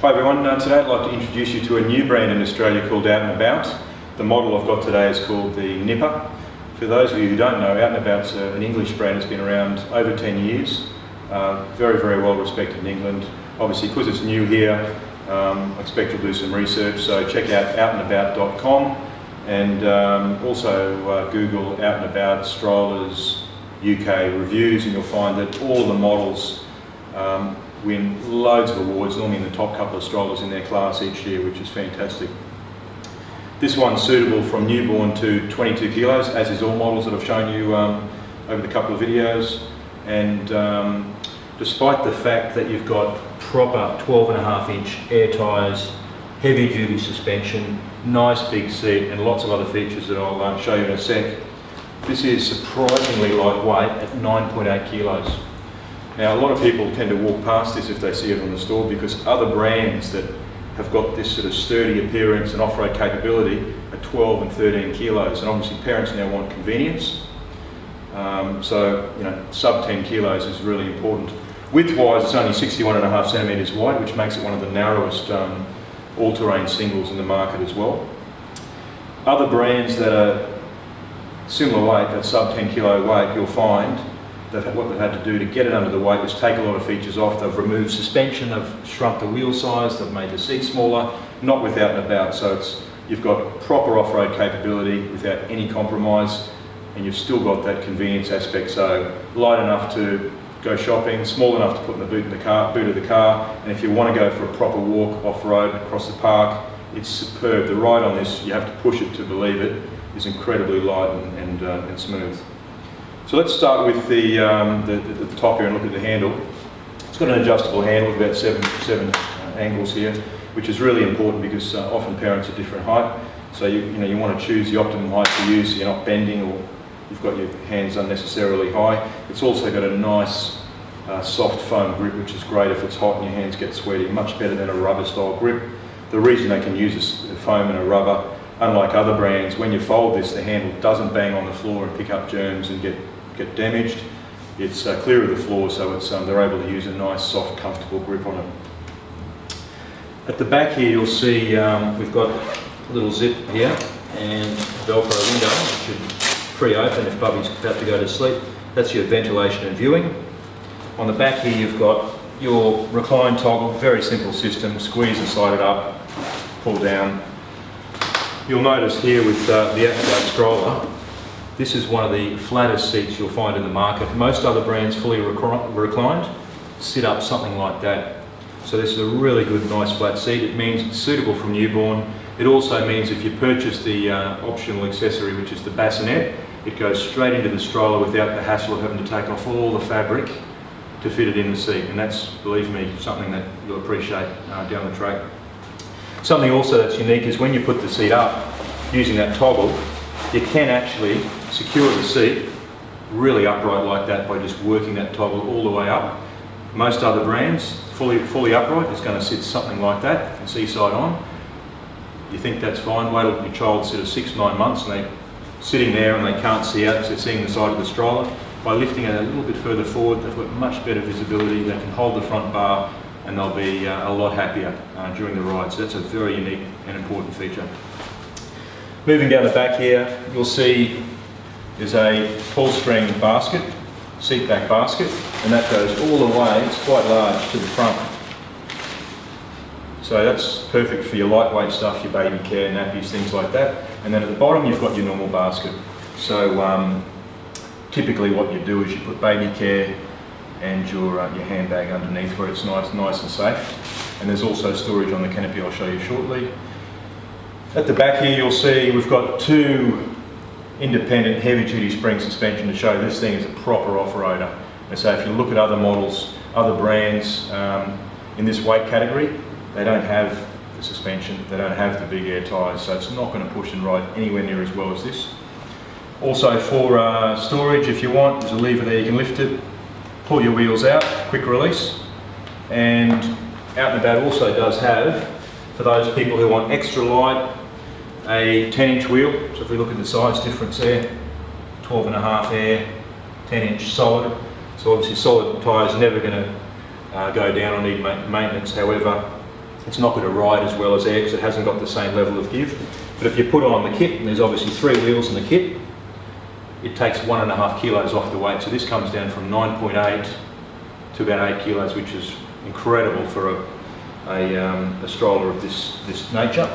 Hi everyone, today I'd like to introduce you to a new brand in Australia called OutnAbout. The model I've got today is called the Nipper. For those of you who don't know, OutnAbout's an English brand that's been around over 10 years. Very, very well respected in England. Obviously, because it's new here, I expect you'll do some research, so check out outnabout.com and also Google OutnAbout strollers UK reviews, and you'll find that all of the models win loads of awards, normally in the top couple of strollers in their class each year, which is fantastic. This one's suitable from newborn to 22 kilos, as is all models that I've shown you over the couple of videos. And despite the fact that you've got proper 12.5-inch air tyres, heavy duty suspension, nice big seat, and lots of other features that I'll show you in a sec, this is surprisingly lightweight at 9.8 kilos. Now, a lot of people tend to walk past this if they see it on the store, because other brands that have got this sort of sturdy appearance and off-road capability are 12 and 13 kilos, and obviously parents now want convenience. So, you know, sub 10 kilos is really important. Width-wise, it's only 61.5 centimetres wide, which makes it one of the narrowest all-terrain singles in the market as well. Other brands that are similar weight, that sub 10 kilo weight, you'll find that what they've had to do to get it under the weight is take a lot of features off. They've removed suspension, they've shrunk the wheel size, they've made the seat smaller, not with OutnAbout. So you've got proper off-road capability without any compromise, and you've still got that convenience aspect. So light enough to go shopping, small enough to put in the boot of the car, and if you want to go for a proper walk off-road across the park, it's superb. The ride on this, you have to push it to believe it, is incredibly light and smooth. So let's start with the top here and look at the handle. It's got an adjustable handle with about seven angles here, which is really important because often parents are different height. So you want to choose the optimum height for you, so you're not bending or you've got your hands unnecessarily high. It's also got a nice soft foam grip, which is great if it's hot and your hands get sweaty, much better than a rubber style grip. The reason they can use a foam and a rubber, unlike other brands, when you fold this, the handle doesn't bang on the floor and pick up germs and get damaged. It's clear of the floor, so it's they're able to use a nice, soft, comfortable grip on it. At the back here, you'll see we've got a little zip here and Velcro window, which should pre-open if Bubby's about to go to sleep. That's your ventilation and viewing. On the back here, you've got your recline toggle, very simple system. Squeeze and slide it up, pull down. You'll notice here with the OutnAbout stroller, this is one of the flattest seats you'll find in the market. Most other brands fully reclined sit up something like that. So this is a really good, nice flat seat. It means it's suitable for newborn. It also means if you purchase the optional accessory, which is the bassinet, it goes straight into the stroller without the hassle of having to take off all the fabric to fit it in the seat. And that's, believe me, something that you'll appreciate down the track. Something also that's unique is when you put the seat up using that toggle, you can actually secure the seat really upright like that by just working that toggle all the way up. Most other brands, fully upright, is going to sit something like that, and see side on. You think that's fine, wait till your child's sort of 6-9 months and they're sitting there and they can't see out, so they're seeing the side of the stroller. By lifting it a little bit further forward, they've got much better visibility, they can hold the front bar, and they'll be a lot happier during the ride. So that's a very unique and important feature. Moving down the back here, you'll see there's a pull-string basket, seat back basket, and that goes all the way, it's quite large, to the front. So that's perfect for your lightweight stuff, your baby care, nappies, things like that. And then at the bottom you've got your normal basket. So typically what you do is you put baby care and your handbag underneath where it's nice and safe. And there's also storage on the canopy I'll show you shortly. At the back here you'll see we've got two independent heavy-duty spring suspension to show this thing is a proper off-roader. And so if you look at other models, other brands in this weight category, they don't have the suspension, they don't have the big air tyres, so it's not going to push and ride anywhere near as well as this. Also for storage, if you want, there's a lever there, you can lift it, pull your wheels out, quick release. And OutnAbout also does have, for those people who want extra light, a 10-inch wheel. So if we look at the size difference there, 12.5 air, 10-inch solid. So obviously solid tyres are never going to go down or need maintenance. However, It's not going to ride as well as air because it hasn't got the same level of give. But if you put on the kit, and there's obviously 3 wheels in the kit, it takes 1.5 kilos off the weight. So this comes down from 9.8 to about 8 kilos, which is incredible for a stroller of this nature.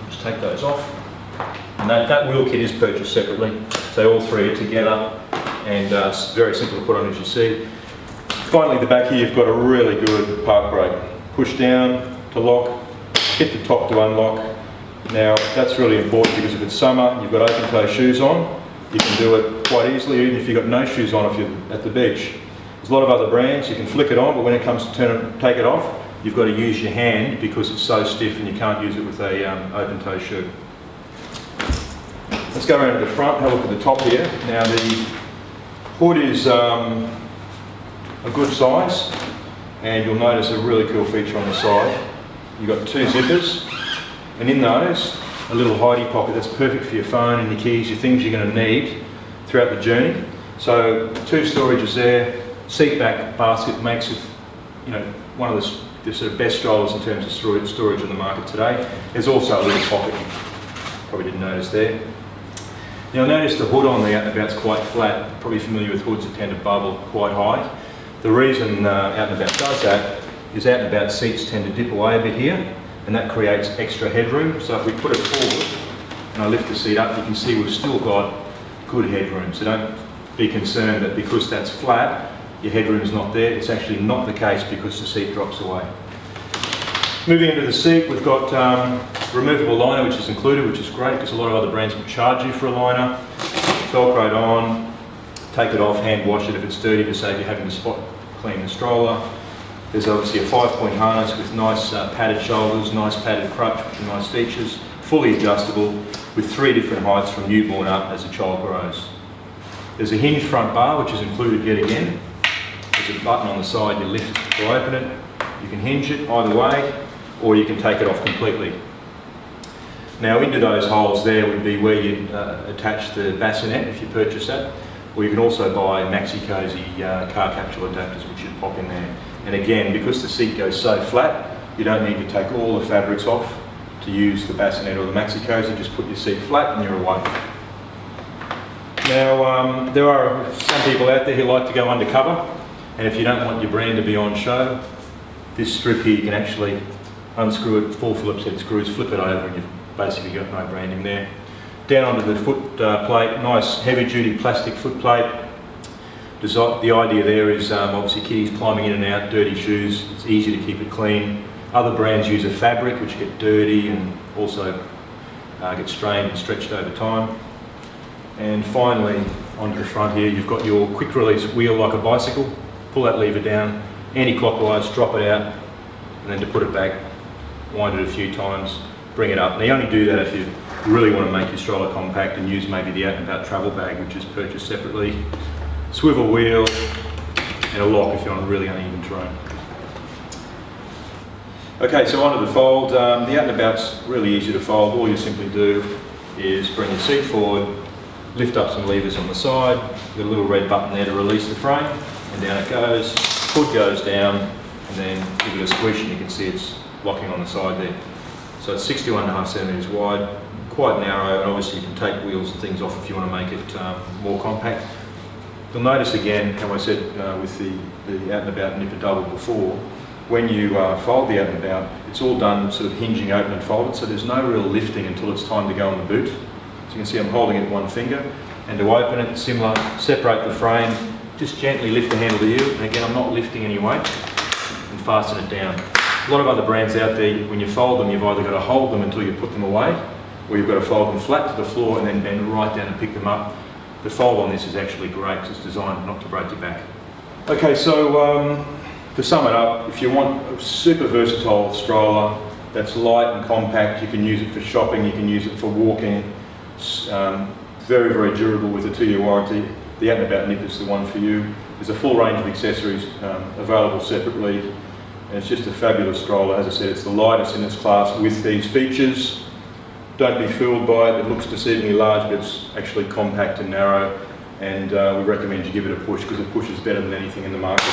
Just take those off. And that wheel kit is purchased separately. So all 3 are together, and it's very simple to put on, as you see. Finally, the back here, you've got a really good park brake. Push down to lock, hit the top to unlock. Now, that's really important because if it's summer, you've got open toe shoes on, you can do it quite easily, even if you've got no shoes on if you're at the beach. There's a lot of other brands, you can flick it on, but when it comes to take it off, you've got to use your hand because it's so stiff and you can't use it with a open toe shoe. Let's go around to the front, have a look at the top here. Now, the hood is a good size, and you'll notice a really cool feature on the side. You've got 2 zippers, and in those, a little hidey pocket that's perfect for your phone and your keys, your things you're going to need throughout the journey. So 2 storages there. Seat back basket makes it, one of the sort of best strollers in terms of storage on the market today. There's also a little pocket, you probably didn't notice there. Now notice the hood on the OutnAbout's quite flat. Probably familiar with hoods that tend to bubble quite high. The reason OutnAbout does that is OutnAbout seats tend to dip away a bit here, and that creates extra headroom. So if we put it forward and I lift the seat up, you can see we've still got good headroom. So don't be concerned that because that's flat, your headroom is not there. It's actually not the case because the seat drops away. Moving into the seat, we've got removable liner, which is included, which is great because a lot of other brands will charge you for a liner. Velcroed on, take it off, hand wash it if it's dirty to save you having to spot clean the stroller. There's obviously a 5-point harness with nice padded shoulders, nice padded crutch, which are nice features. Fully adjustable with 3 different heights from newborn up as the child grows. There's a hinged front bar, which is included yet again. There's a button on the side you lift to open it. You can hinge it either way, or you can take it off completely. Now into those holes there would be where you'd attach the bassinet if you purchase that, or you can also buy maxi-cozy car capsule adapters which you'd pop in there. And again, because the seat goes so flat, you don't need to take all the fabrics off to use the bassinet or the maxi-cozy, just put your seat flat and you're away. Now, there are some people out there who like to go undercover, and if you don't want your brand to be on show, this strip here you can actually unscrew it, 4 Phillips head screws, flip it over, and you've basically got no branding there. Down onto the foot plate, nice heavy duty plastic foot plate. The idea there is obviously kiddies climbing in and out, dirty shoes, it's easy to keep it clean. Other brands use a fabric which get dirty and also get strained and stretched over time. And finally, onto the front here, you've got your quick release wheel like a bicycle. Pull that lever down, anti-clockwise, drop it out, and then to put it back, wind it a few times, bring it up. Now you only do that if you really want to make your stroller compact and use maybe the OutnAbout travel bag, which is purchased separately. Swivel wheel, and a lock if you're on really uneven terrain. Okay, so onto the fold. The OutnAbout's really easy to fold. All you simply do is bring your seat forward, lift up some levers on the side, got a little red button there to release the frame, and down it goes. Hood goes down, and then give it a squish and you can see it's locking on the side there. So it's 61.5 centimetres wide, quite narrow, and obviously you can take wheels and things off if you want to make it more compact. You'll notice again, how I said with the OutnAbout Nipper Double before, when you fold the OutnAbout, it's all done sort of hinging open and folded, so there's no real lifting until it's time to go on the boot. So you can see I'm holding it with one finger, and to open it, similar, separate the frame, just gently lift the handle to you, and again I'm not lifting any weight, and fasten it down. A lot of other brands out there, when you fold them, you've either got to hold them until you put them away, or you've got to fold them flat to the floor and then bend right down and pick them up. The fold on this is actually great because it's designed not to break your back. Okay, so to sum it up, if you want a super versatile stroller that's light and compact, you can use it for shopping, you can use it for walking, very, very durable with a 2-year warranty. The OutnAbout Nipper is the one for you. There's a full range of accessories available separately, and it's just a fabulous stroller. As I said, it's the lightest in its class with these features. Don't be fooled by it. It looks deceivingly large, but it's actually compact and narrow, and we recommend you give it a push because it pushes better than anything in the market.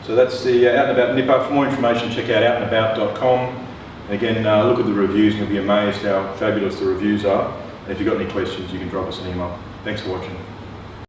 So So that's the OutnAbout nipper. For more information, check out outnabout.com. Again, look at the reviews and you'll be amazed how fabulous the reviews are. And if you've got any questions, you can drop us an email. Thanks for watching.